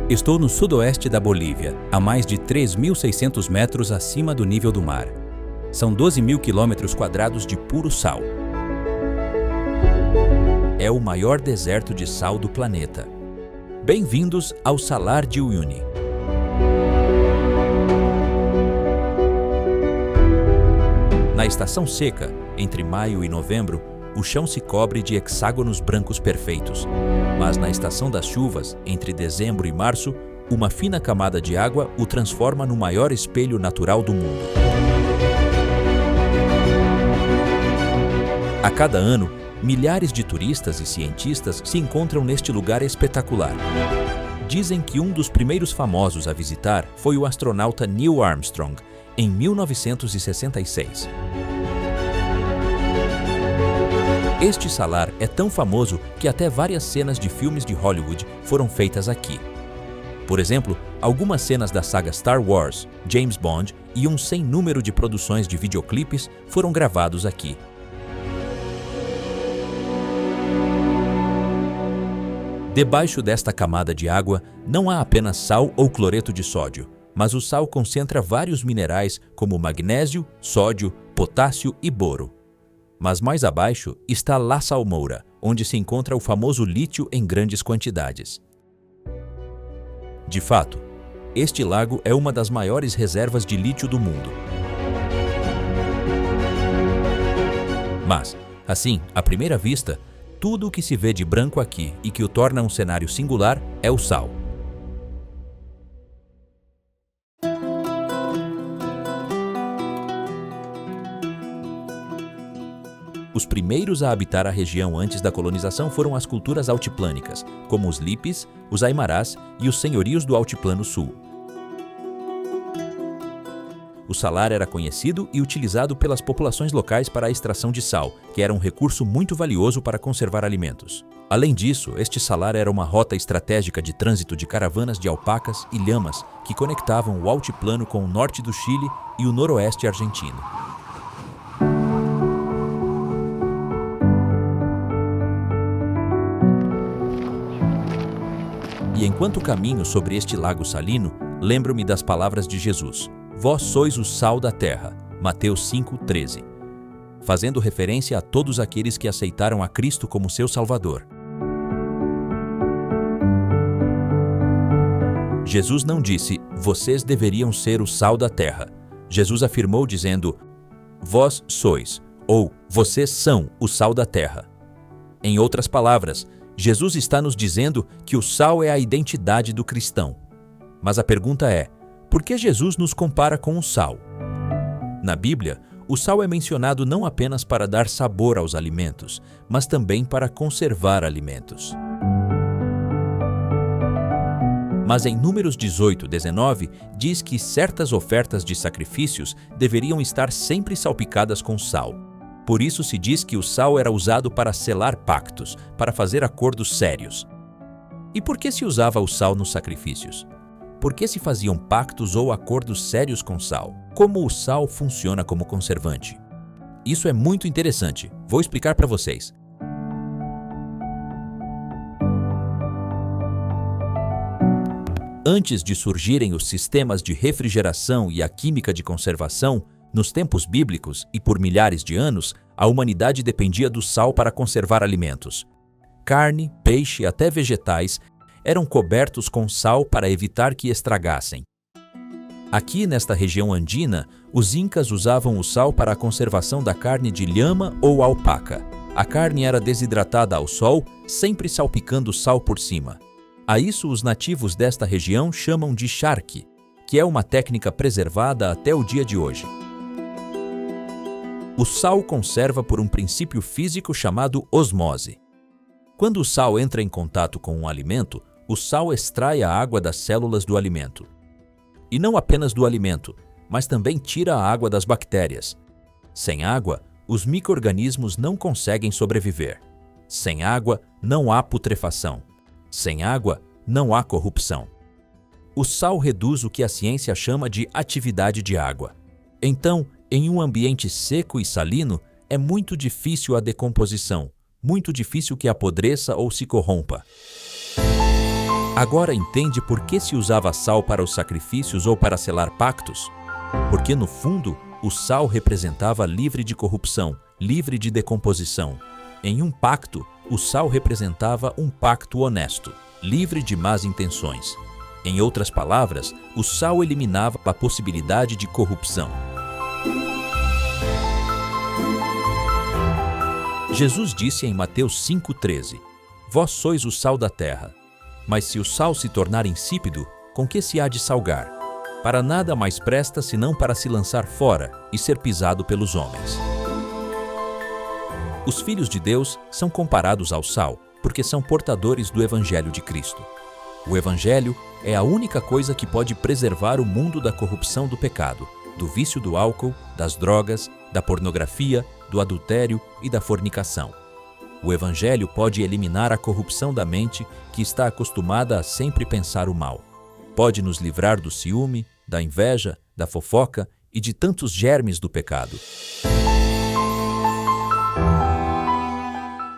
Estou no sudoeste da Bolívia, a mais de 3.600 metros acima do nível do mar. São 12 mil quilômetros quadrados de puro sal. É o maior deserto de sal do planeta. Bem-vindos ao Salar de Uyuni. Na estação seca, entre maio e novembro, o chão se cobre de hexágonos brancos perfeitos. Mas na estação das chuvas, entre dezembro e março, uma fina camada de água o transforma no maior espelho natural do mundo. A cada ano, milhares de turistas e cientistas se encontram neste lugar espetacular. Dizem que um dos primeiros famosos a visitar foi o astronauta Neil Armstrong, em 1966. Este salar é tão famoso que até várias cenas de filmes de Hollywood foram feitas aqui. Por exemplo, algumas cenas da saga Star Wars, James Bond e um sem número de produções de videoclipes foram gravados aqui. Debaixo desta camada de água não há apenas sal ou cloreto de sódio, mas o sal concentra vários minerais como magnésio, sódio, potássio e boro. Mas mais abaixo está La Salmoura, onde se encontra o famoso lítio em grandes quantidades. De fato, este lago é uma das maiores reservas de lítio do mundo. Mas, assim, à primeira vista, tudo o que se vê de branco aqui e que o torna um cenário singular é o sal. Os primeiros a habitar a região antes da colonização foram as culturas altiplânicas, como os Lipis, os Aimarás e os senhorios do Altiplano Sul. O salar era conhecido e utilizado pelas populações locais para a extração de sal, que era um recurso muito valioso para conservar alimentos. Além disso, este salar era uma rota estratégica de trânsito de caravanas de alpacas e lhamas que conectavam o altiplano com o norte do Chile e o noroeste argentino. E enquanto caminho sobre este lago salino, lembro-me das palavras de Jesus: Vós sois o sal da terra, Mateus 5:13, fazendo referência a todos aqueles que aceitaram a Cristo como seu Salvador. Jesus não disse, vocês deveriam ser o sal da terra. Jesus afirmou dizendo, vós sois, ou vocês são o sal da terra. Em outras palavras, Jesus está nos dizendo que o sal é a identidade do cristão. Mas a pergunta é, por que Jesus nos compara com o sal? Na Bíblia, o sal é mencionado não apenas para dar sabor aos alimentos, mas também para conservar alimentos. Mas em Números 18:19, diz que certas ofertas de sacrifícios deveriam estar sempre salpicadas com sal. Por isso se diz que o sal era usado para selar pactos, para fazer acordos sérios. E por que se usava o sal nos sacrifícios? Por que se faziam pactos ou acordos sérios com sal? Como o sal funciona como conservante? Isso é muito interessante. Vou explicar para vocês. Antes de surgirem os sistemas de refrigeração e a química de conservação, nos tempos bíblicos e por milhares de anos, a humanidade dependia do sal para conservar alimentos. Carne, peixe e até vegetais eram cobertos com sal para evitar que estragassem. Aqui nesta região andina, os incas usavam o sal para a conservação da carne de lhama ou alpaca. A carne era desidratada ao sol, sempre salpicando sal por cima. A isso os nativos desta região chamam de charque, que é uma técnica preservada até o dia de hoje. O sal conserva por um princípio físico chamado osmose. Quando o sal entra em contato com um alimento, o sal extrai a água das células do alimento. E não apenas do alimento, mas também tira a água das bactérias. Sem água, os micro-organismos não conseguem sobreviver. Sem água, não há putrefação. Sem água, não há corrupção. O sal reduz o que a ciência chama de atividade de água. Então, em um ambiente seco e salino, é muito difícil a decomposição, muito difícil que apodreça ou se corrompa. Agora entende por que se usava sal para os sacrifícios ou para selar pactos? Porque, no fundo, o sal representava livre de corrupção, livre de decomposição. Em um pacto, o sal representava um pacto honesto, livre de más intenções. Em outras palavras, o sal eliminava a possibilidade de corrupção. Jesus disse em Mateus 5,13: Vós sois o sal da terra. Mas se o sal se tornar insípido, com que se há de salgar? Para nada mais presta senão para se lançar fora e ser pisado pelos homens. Os filhos de Deus são comparados ao sal, porque são portadores do Evangelho de Cristo. O Evangelho é a única coisa que pode preservar o mundo da corrupção do pecado, do vício do álcool, das drogas, da pornografia, do adultério e da fornicação. O Evangelho pode eliminar a corrupção da mente que está acostumada a sempre pensar o mal. Pode nos livrar do ciúme, da inveja, da fofoca e de tantos germes do pecado.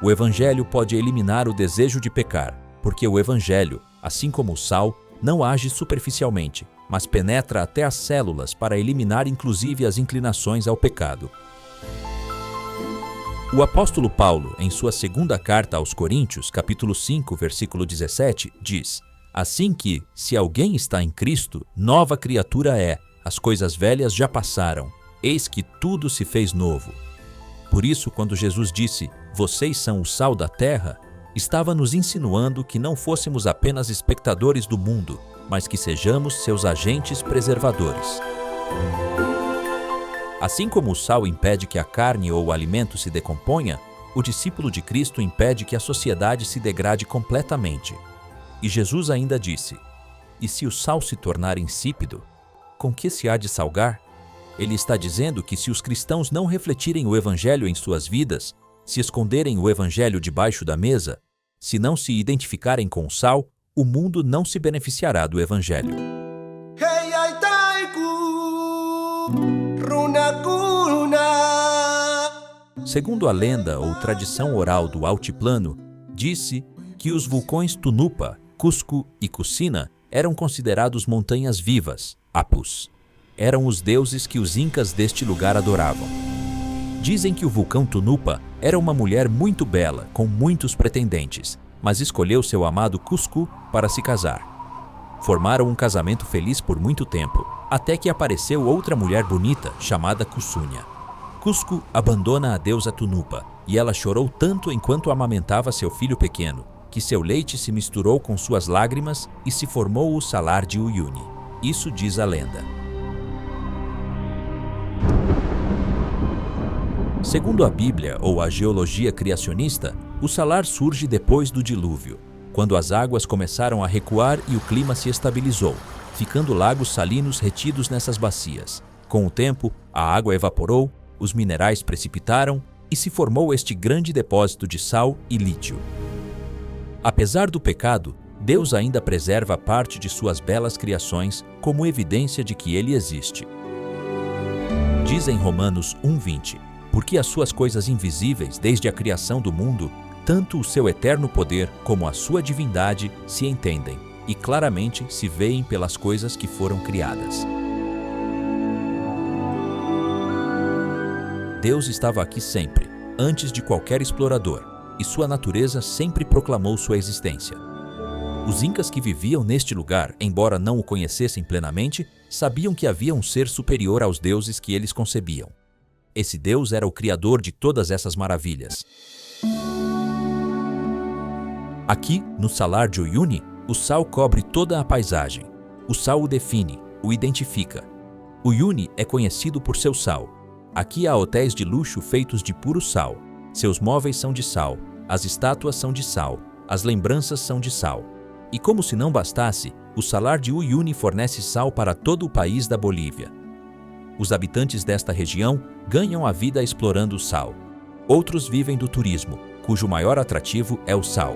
O Evangelho pode eliminar o desejo de pecar, porque o Evangelho, assim como o sal, não age superficialmente, mas penetra até as células para eliminar inclusive as inclinações ao pecado. O apóstolo Paulo, em sua segunda carta aos Coríntios, capítulo 5, versículo 17, diz: Assim que, se alguém está em Cristo, nova criatura é, as coisas velhas já passaram, eis que tudo se fez novo. Por isso, quando Jesus disse, vocês são o sal da terra, estava nos insinuando que não fôssemos apenas espectadores do mundo, mas que sejamos seus agentes preservadores. Assim como o sal impede que a carne ou o alimento se decomponha, o discípulo de Cristo impede que a sociedade se degrade completamente. E Jesus ainda disse: E se o sal se tornar insípido, com que se há de salgar? Ele está dizendo que se os cristãos não refletirem o Evangelho em suas vidas, se esconderem o Evangelho debaixo da mesa, se não se identificarem com o sal, o mundo não se beneficiará do Evangelho. Segundo a lenda ou tradição oral do altiplano, disse que os vulcões Tunupa, Cusco e Cucina eram considerados montanhas vivas, apus. Eram os deuses que os incas deste lugar adoravam. Dizem que o vulcão Tunupa era uma mulher muito bela, com muitos pretendentes, mas escolheu seu amado Cusco para se casar. Formaram um casamento feliz por muito tempo, até que apareceu outra mulher bonita, chamada Cuçúnia. Cusco abandona a deusa Tunupa, e ela chorou tanto enquanto amamentava seu filho pequeno, que seu leite se misturou com suas lágrimas e se formou o salar de Uyuni. Isso diz a lenda. Segundo a Bíblia ou a geologia criacionista, o salar surge depois do dilúvio, quando as águas começaram a recuar e o clima se estabilizou, ficando lagos salinos retidos nessas bacias. Com o tempo, a água evaporou, os minerais precipitaram e se formou este grande depósito de sal e lítio. Apesar do pecado, Deus ainda preserva parte de suas belas criações como evidência de que Ele existe. Diz em Romanos 1:20, porque as suas coisas invisíveis desde a criação do mundo, tanto o seu eterno poder como a sua divindade se entendem e claramente se veem pelas coisas que foram criadas. Deus estava aqui sempre, antes de qualquer explorador, e sua natureza sempre proclamou sua existência. Os incas que viviam neste lugar, embora não o conhecessem plenamente, sabiam que havia um ser superior aos deuses que eles concebiam. Esse Deus era o criador de todas essas maravilhas. Aqui, no salar de Uyuni, o sal cobre toda a paisagem. O sal o define, o identifica. Uyuni é conhecido por seu sal. Aqui há hotéis de luxo feitos de puro sal. Seus móveis são de sal, as estátuas são de sal, as lembranças são de sal. E como se não bastasse, o salar de Uyuni fornece sal para todo o país da Bolívia. Os habitantes desta região ganham a vida explorando o sal. Outros vivem do turismo, cujo maior atrativo é o sal.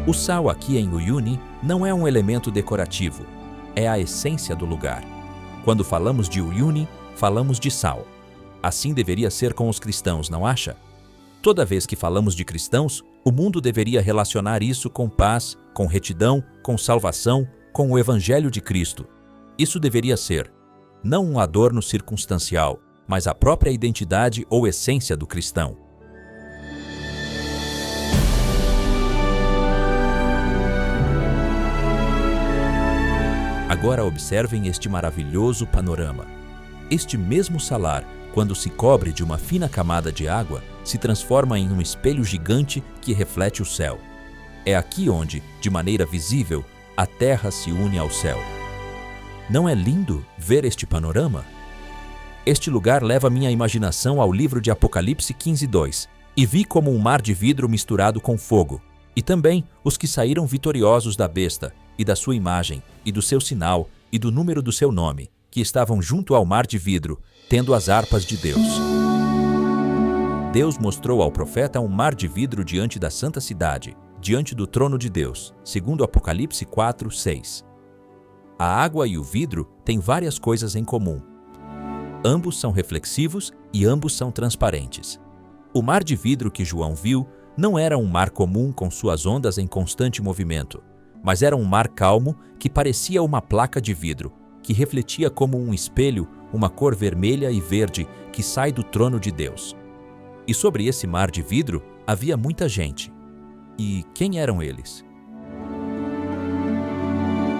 O sal aqui em Uyuni não é um elemento decorativo, é a essência do lugar. Quando falamos de Uyuni, falamos de sal. Assim deveria ser com os cristãos, não acha? Toda vez que falamos de cristãos, O mundo deveria relacionar isso com paz, com retidão, com salvação, com o Evangelho de Cristo. Isso deveria ser, não um adorno circunstancial, mas a própria identidade ou essência do cristão. Agora observem este maravilhoso panorama. Este mesmo salar, quando se cobre de uma fina camada de água, se transforma em um espelho gigante que reflete o céu. É aqui onde, de maneira visível, a terra se une ao céu. Não é lindo ver este panorama? Este lugar leva minha imaginação ao livro de Apocalipse 15:2, e vi como um mar de vidro misturado com fogo, e também os que saíram vitoriosos da besta, e da sua imagem, e do seu sinal, e do número do seu nome, que estavam junto ao mar de vidro, tendo as harpas de Deus. Deus mostrou ao profeta um mar de vidro diante da santa cidade, diante do trono de Deus, segundo Apocalipse 4:6. A água e o vidro têm várias coisas em comum. Ambos são reflexivos e ambos são transparentes. O mar de vidro que João viu não era um mar comum com suas ondas em constante movimento, mas era um mar calmo que parecia uma placa de vidro, que refletia como um espelho uma cor vermelha e verde que sai do trono de Deus. E sobre esse mar de vidro havia muita gente. E quem eram eles?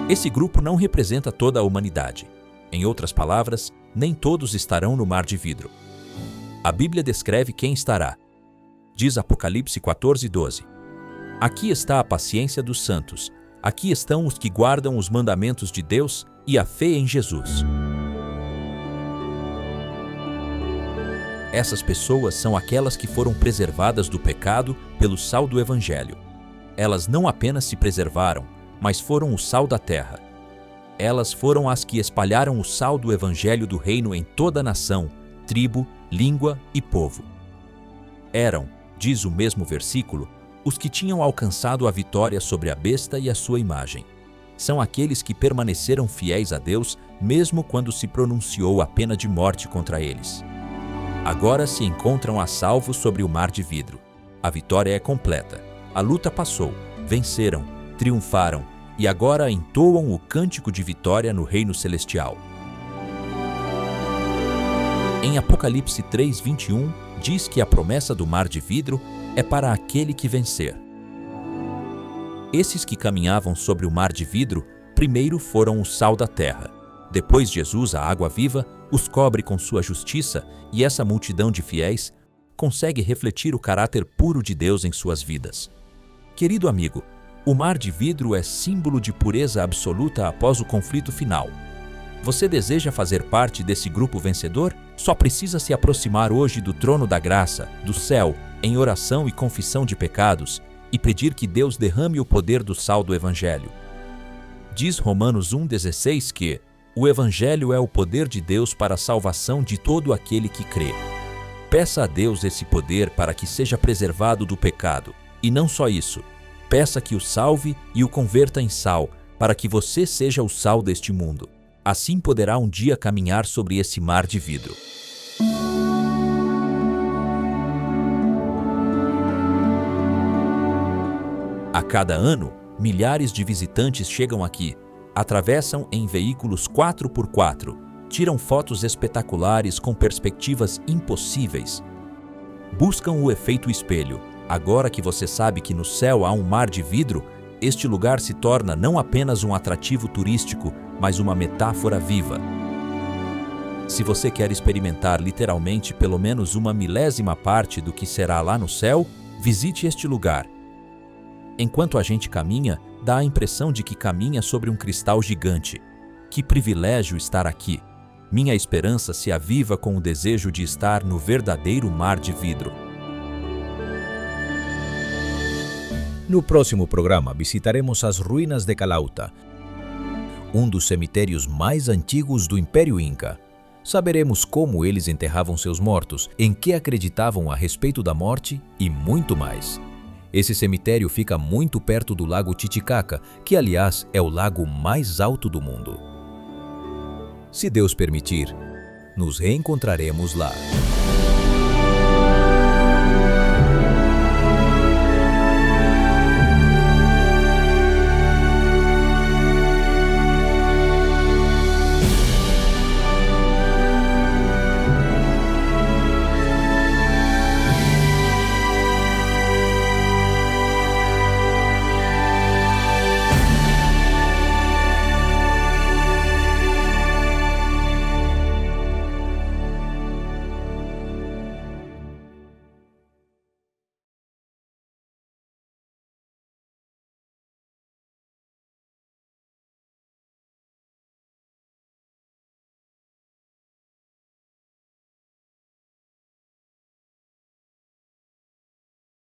Esse grupo não representa toda a humanidade. Em outras palavras, nem todos estarão no mar de vidro. A Bíblia descreve quem estará. Diz Apocalipse 14:12. Aqui está a paciência dos santos. Aqui estão os que guardam os mandamentos de Deus e a fé em Jesus. Essas pessoas são aquelas que foram preservadas do pecado pelo sal do Evangelho. Elas não apenas se preservaram, mas foram o sal da terra. Elas foram as que espalharam o sal do Evangelho do Reino em toda a nação, tribo, língua e povo. Eram, diz o mesmo versículo, os que tinham alcançado a vitória sobre a besta e a sua imagem. São aqueles que permaneceram fiéis a Deus, mesmo quando se pronunciou a pena de morte contra eles. Agora se encontram a salvo sobre o mar de vidro. A vitória é completa. A luta passou, venceram, triunfaram e agora entoam o cântico de vitória no reino celestial. Em Apocalipse 3:21, diz que a promessa do mar de vidro é para aquele que vencer. Esses que caminhavam sobre o mar de vidro primeiro foram o sal da terra. Depois Jesus, a água viva, os cobre com sua justiça e essa multidão de fiéis consegue refletir o caráter puro de Deus em suas vidas. Querido amigo, o mar de vidro é símbolo de pureza absoluta após o conflito final. Você deseja fazer parte desse grupo vencedor? Só precisa se aproximar hoje do trono da graça, do céu, em oração e confissão de pecados, e pedir que Deus derrame o poder do sal do Evangelho. Diz Romanos 1:16 que o Evangelho é o poder de Deus para a salvação de todo aquele que crê. Peça a Deus esse poder para que seja preservado do pecado. E não só isso, peça que o salve e o converta em sal, para que você seja o sal deste mundo. Assim poderá um dia caminhar sobre esse mar de vidro. A cada ano, milhares de visitantes chegam aqui, atravessam em veículos 4x4, tiram fotos espetaculares com perspectivas impossíveis. Buscam o efeito espelho. Agora que você sabe que no céu há um mar de vidro, este lugar se torna não apenas um atrativo turístico, mas uma metáfora viva. Se você quer experimentar literalmente pelo menos uma milésima parte do que será lá no céu, visite este lugar. Enquanto a gente caminha, dá a impressão de que caminha sobre um cristal gigante. Que privilégio estar aqui! Minha esperança se aviva com o desejo de estar no verdadeiro mar de vidro. No próximo programa, visitaremos as ruínas de Calauta, um dos cemitérios mais antigos do Império Inca. Saberemos como eles enterravam seus mortos, em que acreditavam a respeito da morte e muito mais. Esse cemitério fica muito perto do Lago Titicaca, que, aliás, é o lago mais alto do mundo. Se Deus permitir, nos reencontraremos lá.